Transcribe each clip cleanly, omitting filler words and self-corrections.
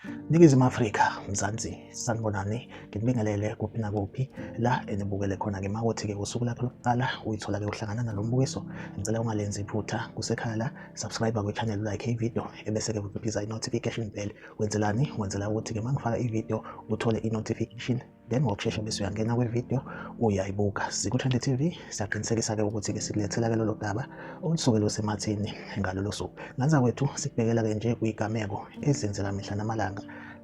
Ningizimu Afrika, Mzansi, sanibonani, nginibingelele kuphi nakuphi la enibukele khona-ke makuthi-ke usuku lakho lokuqala uyithola-ke uhlangana nalo mbukiso, ngicela ungalenzi iphutha kusekhaya la, subscribe kwi-channel, like i-video ebese-ke uciphiza i-notification bell. Wenzelani? Wenzela ukuthi-ke mangifaka i-video uthole i-notification, then ngokushesha bese uyangena kwi-video uyayibuka. Siku-Trend TV siyaqinisekisa-ke ukuthi-ke sikulethela-ke lolo daba olusuke lusematheni ngalolo suku. Nganza kwethu sikubhekela-ke nje kuy'gameko ezenzeka mihla namalanga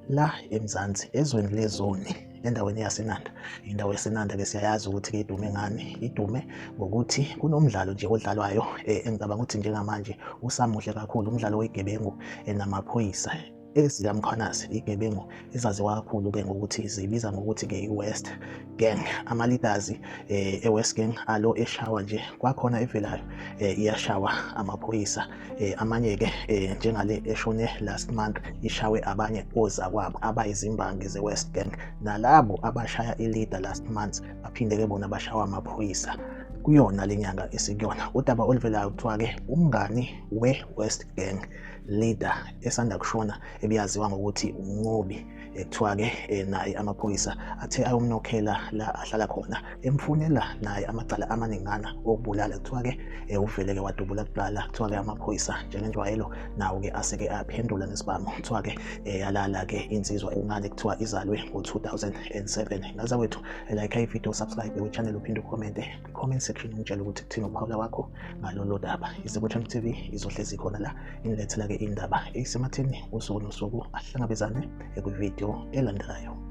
la eMzansi, ezweni lezoni, endaweni yaseNanda. Indawo yaseNanda-ke siyayazi ukuthi-ke idume ngani. Idume ngokuthi kunomdlalo nje odlalwayo engicabanga ukuthi njengamanje usamuhle kakhulu, umdlalo wey'gebengu namaphoyisa ezikaMkhwanazi, igebengu ezaziwa kakhulu-ke ngokuthi zibiza ngokuthi-ke i-West Gang. Ama-leaders e-West Gang alo eshawa nje kwakhona evelayo iyashawa amaphoyisa, amanye-ke njengale eshone last month ishawe abanye ozakwabo abayizimbangi ze-West Gang, nalabo abashaya i-leader last month baphinde-ke bona bashawa amaphoyisa kuyona le nyanga esikuyona. Udaba oluvelayo kuthiwa-ke umngani we-West Gang leader esanda kushona ebiyaziwa ngokuthi uNgobi, kuthiwa-ke naye amaphoyisa athe ayomnokhela la ahlala khona, emfunela naye amacala amaningana okubulala. Kuthiwa-ke uvele-ke wadubula kuqala. Kuthiwa-ke amaphoyisa njengenjwayelo nawo-ke aseke aphendula nesibhamu. Kuthiwa-ke yalala-ke insizwa encane kuthiwa izalwe ngo-2007. Ngaza kwethu like i-video, subscribe kwi-channel, uphinde ucommente comment section ungitshela ukuthi kuthini ukuphawula kwakho ngalolo daba. Izibu-Trend TV izohlezi khona la inilethela-ke indaba eyisematheni usuku nosuku, ahlangabezane kwi-video elandelayo.